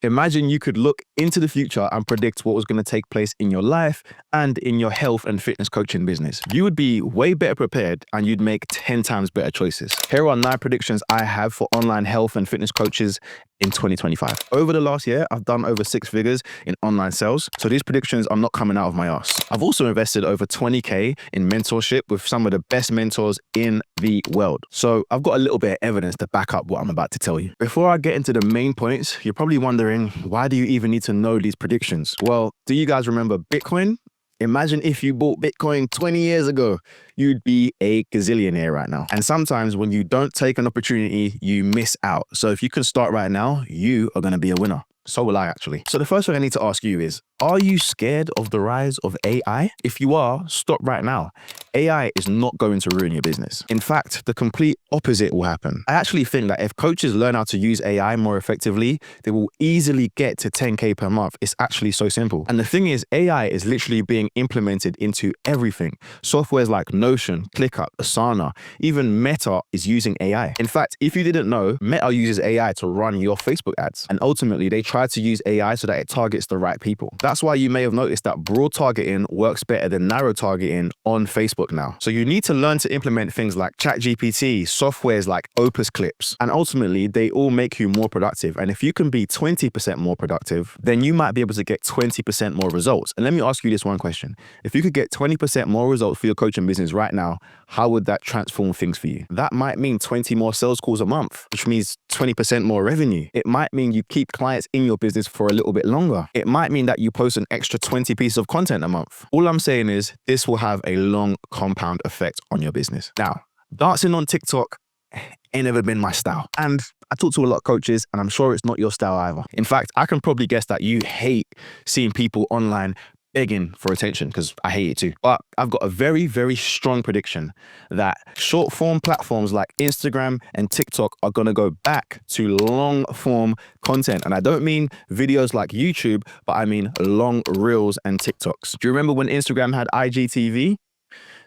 Imagine you could look into the future and predict what was going to take place in your life and in your health and fitness coaching business. You would be way better prepared and you'd make 10 times better choices. Here are 9 predictions I have for online health and fitness coaches in 2025. Over the last year, I've done over 6 figures in online sales. So these predictions are not coming out of my ass. I've also invested over 20K in mentorship with some of the best mentors in the world. So I've got a little bit of evidence to back up what I'm about to tell you. Before I get into the main points, you're probably wondering, why do you even need to know these predictions? Well, do you guys remember Bitcoin? Imagine if you bought Bitcoin 20 years ago, you'd be a gazillionaire right now. And sometimes when you don't take an opportunity, you miss out. So if you can start right now, you are going to be a winner. So will I actually. So the first thing I need to ask you is, are you scared of the rise of AI? If you are, stop right now. AI is not going to ruin your business. In fact, the complete opposite will happen. I actually think that if coaches learn how to use AI more effectively, they will easily get to 10K per month. It's actually so simple. And the thing is, AI is literally being implemented into everything. Softwares like Notion, ClickUp, Asana, even Meta is using AI. In fact, if you didn't know, Meta uses AI to run your Facebook ads. And ultimately, they try to use AI so that it targets the right people. That's why you may have noticed that broad targeting works better than narrow targeting on Facebook now. So you need to learn to implement things like ChatGPT, softwares like Opus Clips, and ultimately they all make you more productive. And if you can be 20% more productive, then you might be able to get 20% more results. And let me ask you this one question. If you could get 20% more results for your coaching business right now, how would that transform things for you? That might mean 20 more sales calls a month, which means 20% more revenue. It might mean you keep clients in your business for a little bit longer. It might mean that you post an extra 20 pieces of content a month. All I'm saying is this will have a long compound effect on your business. Now, dancing on TikTok ain't never been my style. And I talk to a lot of coaches and I'm sure it's not your style either. In fact, I can probably guess that you hate seeing people online begging for attention, because I hate it too. But I've got a very, very strong prediction that short form platforms like Instagram and TikTok are going to go back to long form content. And I don't mean videos like YouTube, but I mean long reels and TikToks. Do you remember when Instagram had IGTV?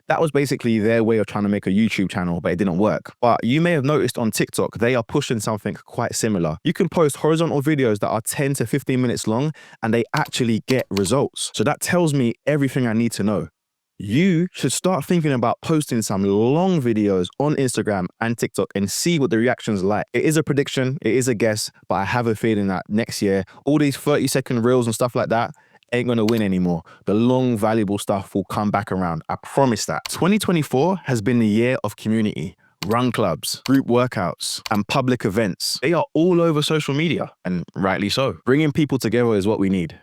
That was basically their way of trying to make a YouTube channel, but it didn't work. But you may have noticed on TikTok, they are pushing something quite similar. You can post horizontal videos that are 10 to 15 minutes long and they actually get results. So that tells me everything I need to know. You should start thinking about posting some long videos on Instagram and TikTok and see what the reactions are like. It is a prediction, it is a guess, but I have a feeling that next year, all these 30-second reels and stuff like that ain't gonna win anymore. The long, valuable stuff will come back around. I promise that. 2024 has been the year of community. Run clubs, group workouts, and public events. They are all over social media, and rightly so. Bringing people together is what we need.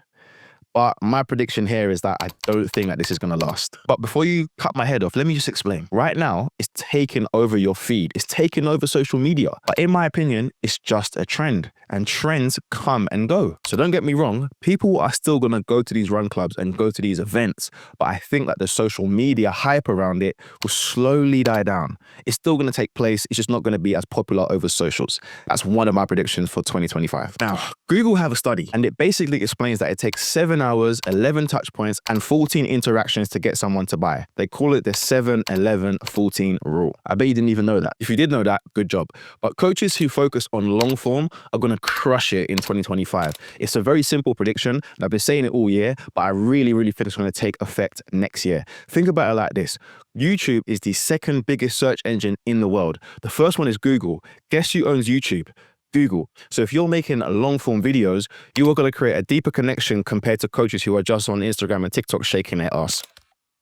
But my prediction here is that I don't think that this is going to last. But before you cut my head off, let me just explain. Right now, it's taking over your feed. It's taking over social media. But in my opinion, it's just a trend. And trends come and go. So don't get me wrong, people are still going to go to these run clubs and go to these events. But I think that the social media hype around it will slowly die down. It's still going to take place. It's just not going to be as popular over socials. That's one of my predictions for 2025. Now, Google have a study and it basically explains that it takes 7 hours, 11 touch points, and 14 interactions to get someone to buy. They call it the 7-11-14 rule. I bet you didn't even know that. If you did know that, good job. But coaches who focus on long form are going to crush it in 2025. It's a very simple prediction. I've been saying it all year, but I really think it's going to take effect next year. Think about it like this. YouTube is the second biggest search engine in the world. The first one is Google. Guess who owns YouTube? Google. So if you're making long form videos, you are going to create a deeper connection compared to coaches who are just on Instagram and TikTok shaking their ass.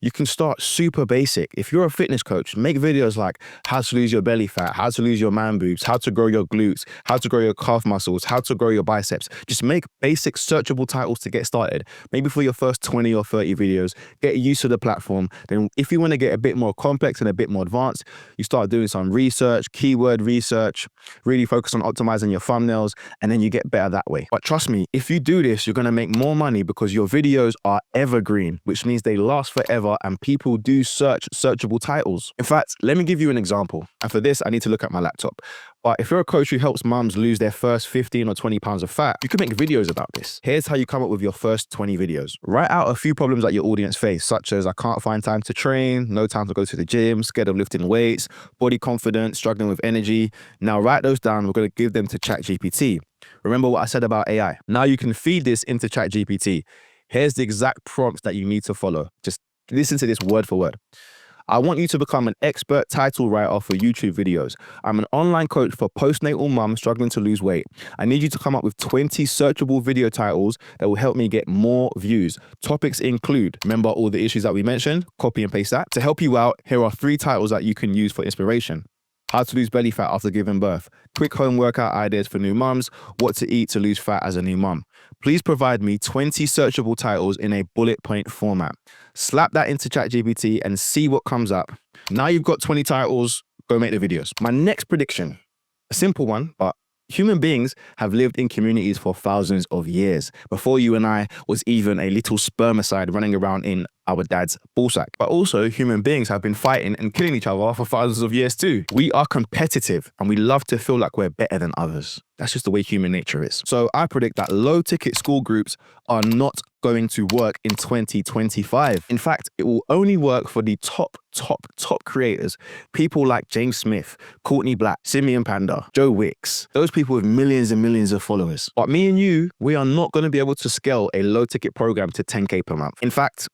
You can start super basic. If you're a fitness coach, make videos like how to lose your belly fat, how to lose your man boobs, how to grow your glutes, how to grow your calf muscles, how to grow your biceps. Just make basic searchable titles to get started. Maybe for your first 20 or 30 videos, get used to the platform. Then if you want to get a bit more complex and a bit more advanced, you start doing some research, keyword research, really focus on optimizing your thumbnails, and then you get better that way. But trust me, if you do this, you're going to make more money because your videos are evergreen, which means they last forever popular and people do search searchable titles. In fact, let me give you an example. And for this, I need to look at my laptop. But if you're a coach who helps mums lose their first 15 or 20 pounds of fat, you can make videos about this. Here's how you come up with your first 20 videos. Write out a few problems that your audience face, such as I can't find time to train, no time to go to the gym, scared of lifting weights, body confidence, struggling with energy. Now write those down. We're going to give them to ChatGPT. Remember what I said about AI. Now you can feed this into ChatGPT. Here's the exact prompts that you need to follow. Just listen to this word for word. I want you to become an expert title writer for YouTube videos. I'm an online coach for postnatal mums struggling to lose weight. I need you to come up with 20 searchable video titles that will help me get more views. Topics include, remember all the issues that we mentioned? Copy and paste that. To help you out, here are 3 titles that you can use for inspiration. How to lose belly fat after giving birth, quick home workout ideas for new mums, what to eat to lose fat as a new mum. Please provide me 20 searchable titles in a bullet point format. Slap that into ChatGPT and see what comes up. Now you've got 20 titles, go make the videos. My next prediction, a simple one, but human beings have lived in communities for thousands of years. Before you and I was even a little spermicide running around in our dad's ballsack. But also human beings have been fighting and killing each other for thousands of years too. We are competitive and we love to feel like we're better than others. That's just the way human nature is. So I predict that low ticket school groups are not going to work in 2025. In fact, it will only work for the top creators. People like James Smith, Courtney Black, Simeon Panda, Joe Wicks, those people with millions and millions of followers. But me and you, we are not going to be able to scale a low ticket program to 10K per month. In fact,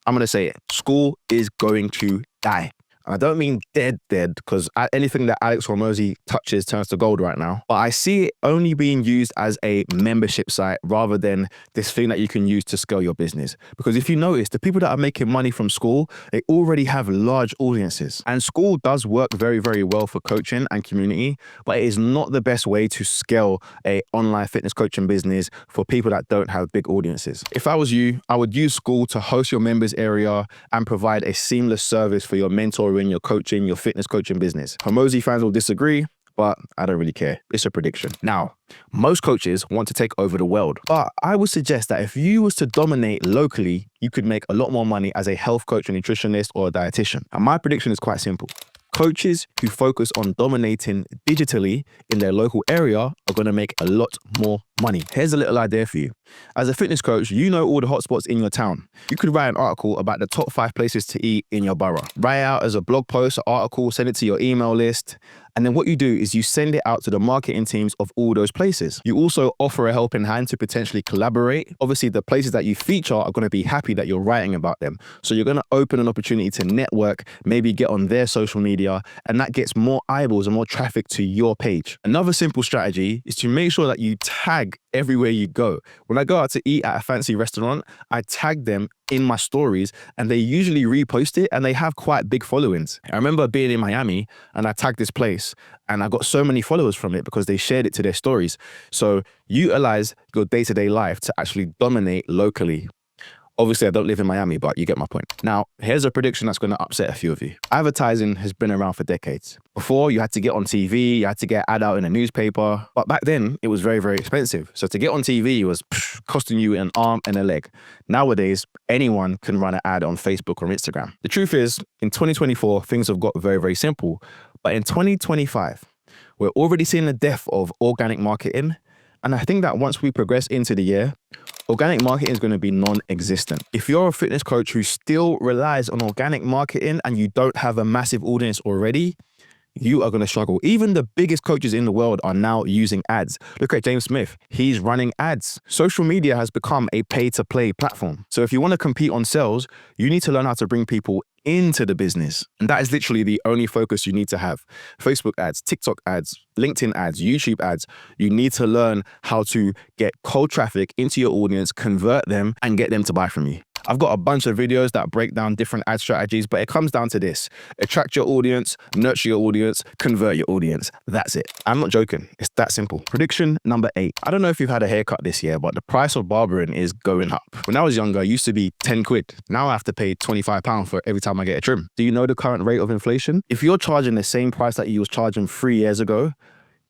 I'm going to say it, school is going to die. I don't mean dead, because anything that Alex Hormozi touches turns to gold right now. But I see it only being used as a membership site rather than this thing that you can use to scale your business. Because if you notice, the people that are making money from school, they already have large audiences. And school does work very, very well for coaching and community, but it is not the best way to scale a online fitness coaching business for people that don't have big audiences. If I was you, I would use school to host your members area and provide a seamless service for your mentoring, your coaching, your fitness coaching business. Hormozi fans will disagree, but I don't really care. It's a prediction. Now, most coaches want to take over the world, but I would suggest that if you was to dominate locally, you could make a lot more money as a health coach, a nutritionist, or a dietitian. And my prediction is quite simple. Coaches who focus on dominating digitally in their local area are going to make a lot more money. Here's a little idea for you. As a fitness coach, you know all the hotspots in your town. You could write an article about the top 5 places to eat in your borough. Write it out as a blog post, an article, send it to your email list. And then what you do is you send it out to the marketing teams of all those places. You also offer a helping hand to potentially collaborate. Obviously, the places that you feature are going to be happy that you're writing about them. So you're going to open an opportunity to network, maybe get on their social media, and that gets more eyeballs and more traffic to your page. Another simple strategy is to make sure that you tag everywhere you go. When I go out to eat at a fancy restaurant, I tag them in my stories and they usually repost it and they have quite big followings. I remember being in Miami and I tagged this place and I got so many followers from it because they shared it to their stories. So utilize your day-to-day life to actually dominate locally. Obviously, I don't live in Miami, but you get my point. Now, here's a prediction that's going to upset a few of you. Advertising has been around for decades. Before, you had to get on TV, you had to get an ad out in a newspaper. But back then, it was very, very expensive. So to get on TV was costing you an arm and a leg. Nowadays, anyone can run an ad on Facebook or Instagram. The truth is, in 2024, things have got very, very simple. But in 2025, we're already seeing the death of organic marketing. And I think that once we progress into the year, organic marketing is going to be non-existent. If you're a fitness coach who still relies on organic marketing and you don't have a massive audience already, you are going to struggle. Even the biggest coaches in the world are now using ads. Look at James Smith. He's running ads. Social media has become a pay-to-play platform. So if you want to compete on sales, you need to learn how to bring people into the business. And that is literally the only focus you need to have. Facebook ads, TikTok ads, LinkedIn ads, YouTube ads. You need to learn how to get cold traffic into your audience, convert them, and get them to buy from you. I've got a bunch of videos that break down different ad strategies, but it comes down to this. Attract your audience, nurture your audience, convert your audience. That's it. I'm not joking. It's that simple. Prediction number 8. I don't know if you've had a haircut this year, but the price of barbering is going up. When I was younger, it used to be 10 quid. Now I have to pay £25 for every time I get a trim. Do you know the current rate of inflation? If you're charging the same price that you was charging 3 years ago,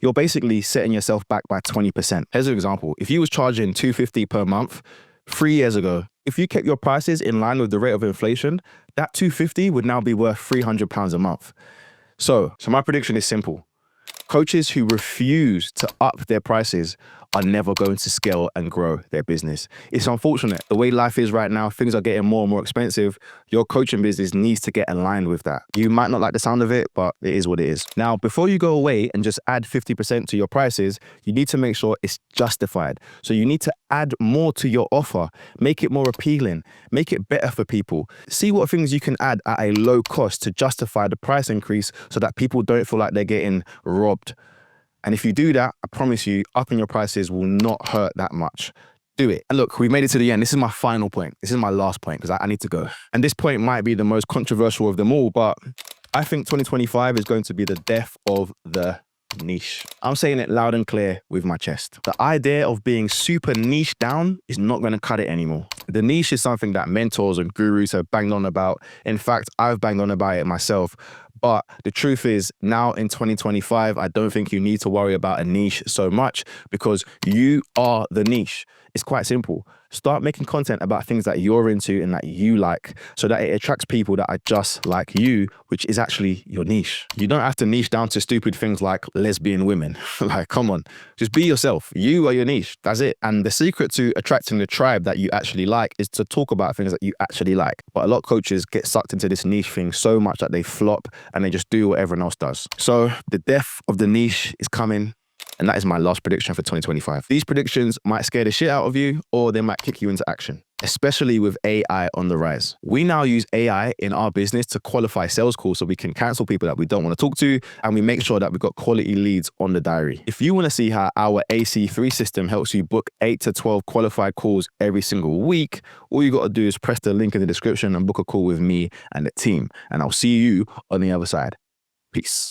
you're basically setting yourself back by 20%. Here's an example. If you was charging £250 per month 3 years ago, if you kept your prices in line with the rate of inflation, that $250 would now be worth £300 a month. So my prediction is simple. Coaches who refuse to up their prices are never going to scale and grow their business. It's unfortunate. The way life is right now, things are getting more and more expensive. Your coaching business needs to get aligned with that. You might not like the sound of it, but it is what it is. Now, before you go away and just add 50% to your prices, you need to make sure it's justified. So you need to add more to your offer, make it more appealing, make it better for people. See what things you can add at a low cost to justify the price increase so that people don't feel like they're getting robbed. And if you do that, I promise you, upping your prices will not hurt that much. Do it. And look, we made it to the end. This is my final point. This is my last point because I need to go. And this point might be the most controversial of them all, but I think 2025 is going to be the death of the niche. I'm saying it loud and clear with my chest. The idea of being super niche down is not going to cut it anymore. The niche is something that mentors and gurus have banged on about. In fact, I've banged on about it myself. But the truth is, now in 2025, I don't think you need to worry about a niche so much because you are the niche. It's quite simple. Start making content about things that you're into and that you like so that it attracts people that are just like you, which is actually your niche. You don't have to niche down to stupid things like lesbian women. Like, come on, just be yourself. You are your niche. That's it. And the secret to attracting the tribe that you actually like is to talk about things that you actually like. But a lot of coaches get sucked into this niche thing so much that they flop and they just do what everyone else does. So the death of the niche is coming. And that is my last prediction for 2025. These predictions might scare the shit out of you or they might kick you into action, especially with AI on the rise. We now use AI in our business to qualify sales calls so we can cancel people that we don't want to talk to, and we make sure that we've got quality leads on the diary. If you want to see how our AC3 system helps you book 8 to 12 qualified calls every single week, all you got to do is press the link in the description and book a call with me and the team. And I'll see you on the other side. Peace.